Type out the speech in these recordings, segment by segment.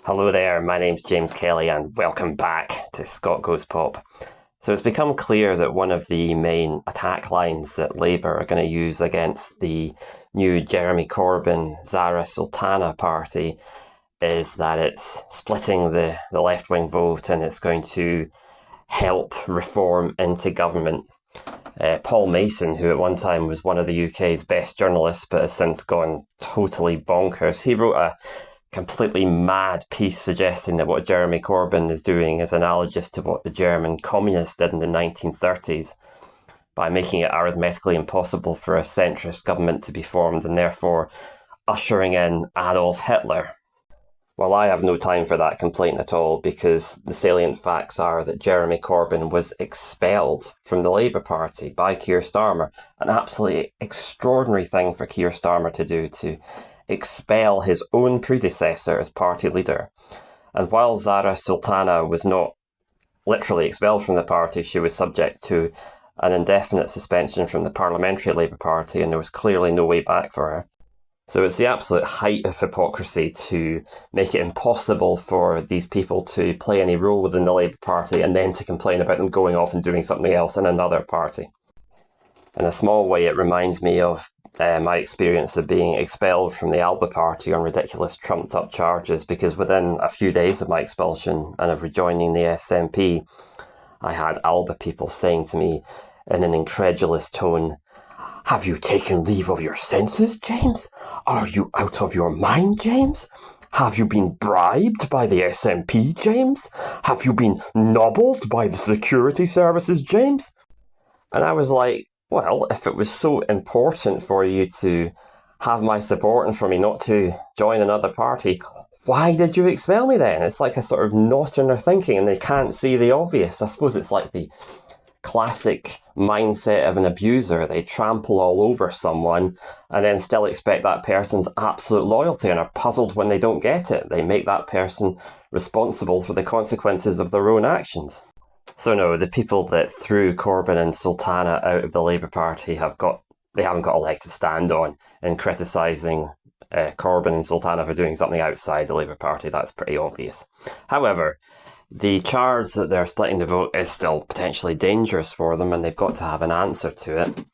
Hello there, my name's James Kelly and welcome back to Scot Goes Pop. So it's become clear that one of the main attack lines that Labour are going to use against the new Jeremy Corbyn Zarah Sultana party is that it's splitting the left-wing vote and it's going to help reform into government. Paul Mason, who at one time was one of the UK's best journalists but has since gone totally bonkers, he wrote a completely mad piece suggesting that what Jeremy Corbyn is doing is analogous to what the German communists did in the 1930s by making it arithmetically impossible for a centrist government to be formed and therefore ushering in Adolf Hitler. Well, I have no time for that complaint at all because the salient facts are that Jeremy Corbyn was expelled from the Labour Party by Keir Starmer, an absolutely extraordinary thing for Keir Starmer to do, to expel his own predecessor as party leader. And while Zarah Sultana was not literally expelled from the party, she was subject to an indefinite suspension from the Parliamentary Labour Party, and there was clearly no way back for her. So it's the absolute height of hypocrisy to make it impossible for these people to play any role within the Labour Party and then to complain about them going off and doing something else in another party. In a small way, it reminds me of my experience of being expelled from the Alba Party on ridiculous trumped-up charges, because within a few days of my expulsion and of rejoining the SNP, I had Alba people saying to me in an incredulous tone, "Have you taken leave of your senses, James? Are you out of your mind, James? Have you been bribed by the SNP, James? Have you been nobbled by the security services, James?" And I was like, well, if it was so important for you to have my support and for me not to join another party, why did you expel me then? It's like a sort of knot in their thinking and they can't see the obvious. I suppose it's like the classic mindset of an abuser. They trample all over someone and then still expect that person's absolute loyalty and are puzzled when they don't get it. They make that person responsible for the consequences of their own actions. So no, the people that threw Corbyn and Sultana out of the Labour Party haven't got a leg to stand on in criticising Corbyn and Sultana for doing something outside the Labour Party. That's pretty obvious. However, the charge that they're splitting the vote is still potentially dangerous for them and they've got to have an answer to it.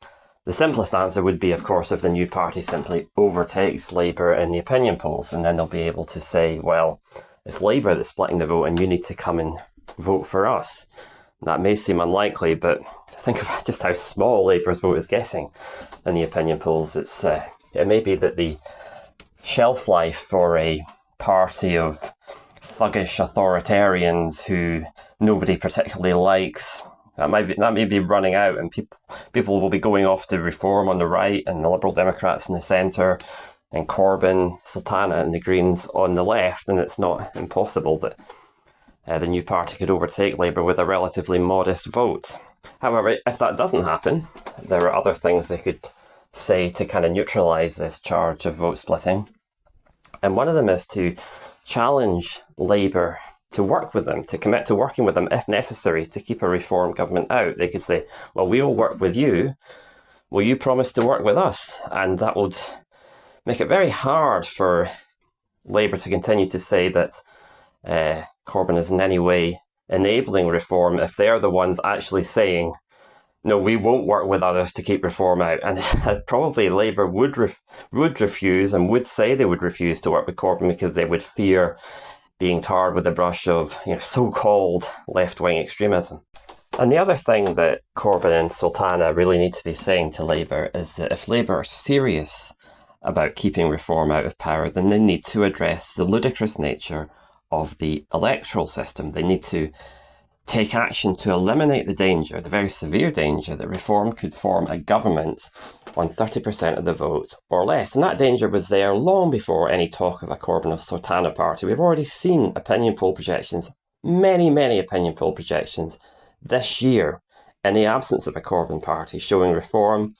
The simplest answer would be, of course, if the new party simply overtakes Labour in the opinion polls, and then they'll be able to say, well, it's Labour that's splitting the vote and you need to come and vote for us. That may seem unlikely, but think about just how small Labour's vote is getting in the opinion polls. It may be that the shelf life for a party of thuggish authoritarians who nobody particularly likes, that may be running out, and people will be going off to Reform on the right and the Liberal Democrats in the centre and Corbyn, Sultana and the Greens on the left, and it's not impossible that the new party could overtake Labour with a relatively modest vote. However, if that doesn't happen, there are other things they could say to kind of neutralise this charge of vote splitting. And one of them is to challenge Labour to work with them, to commit to working with them if necessary to keep a reform government out. They could say, well, we will work with you. Will you promise to work with us? And that would make it very hard for Labour to continue to say that Corbyn is in any way enabling reform if they're the ones actually saying, no, we won't work with others to keep reform out. And probably Labour would refuse and would say they would refuse to work with Corbyn because they would fear being tarred with the brush of so-called left-wing extremism. And the other thing that Corbyn and Sultana really need to be saying to Labour is that if Labour are serious about keeping reform out of power, then they need to address the ludicrous nature of the electoral system. They need to take action to eliminate the danger, the very severe danger, that reform could form a government on 30% of the vote or less. And that danger was there long before any talk of a Corbyn or Sultana party. We've already seen opinion poll projections, many opinion poll projections this year, in the absence of a Corbyn party, showing reform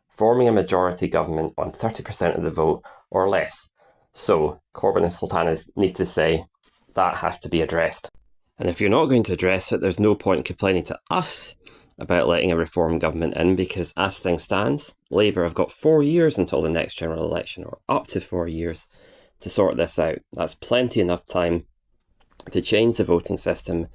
forming a majority government on 30% of the vote or less. So Corbyn and Sultana need to say, that has to be addressed. And if you're not going to address it, there's no point complaining to us about letting a reform government in, because as things stand, Labour have got 4 years until the next general election, or up to 4 years, to sort this out. That's plenty enough time to change the voting system.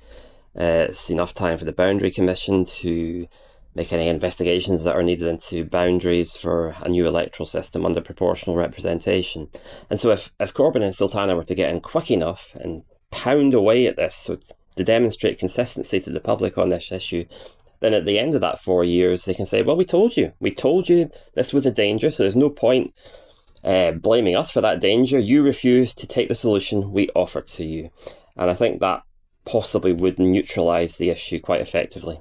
It's enough time for the Boundary Commission to make any investigations that are needed into boundaries for a new electoral system under proportional representation. And so if Corbyn and Sultana were to get in quick enough and pound away at this, so to demonstrate consistency to the public on this issue, then at the end of that 4 years, they can say, well, we told you this was a danger, so there's no point blaming us for that danger. You refused to take the solution we offered to you. And I think that possibly would neutralise the issue quite effectively.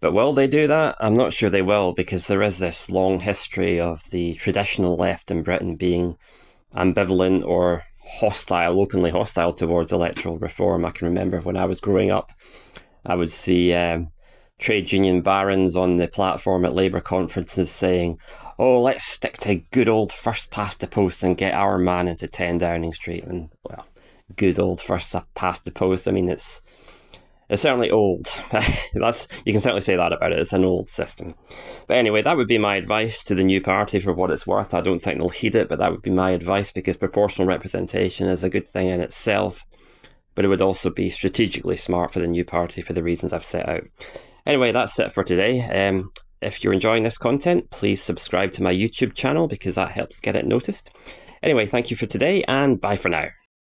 But will they do that? I'm not sure they will, because there is this long history of the traditional left in Britain being ambivalent or hostile, openly hostile towards electoral reform. I can remember when I was growing up, I would see trade union barons on the platform at Labour conferences saying, oh, let's stick to good old first past the post and get our man into 10 Downing Street. And, well, good old first past the post, I mean, it's certainly old. You can certainly say that about it. It's an old system. But anyway, that would be my advice to the new party for what it's worth. I don't think they'll heed it, but that would be my advice, because proportional representation is a good thing in itself, but it would also be strategically smart for the new party for the reasons I've set out. Anyway, that's it for today. If you're enjoying this content, please subscribe to my YouTube channel, because that helps get it noticed. Anyway, thank you for today, and bye for now.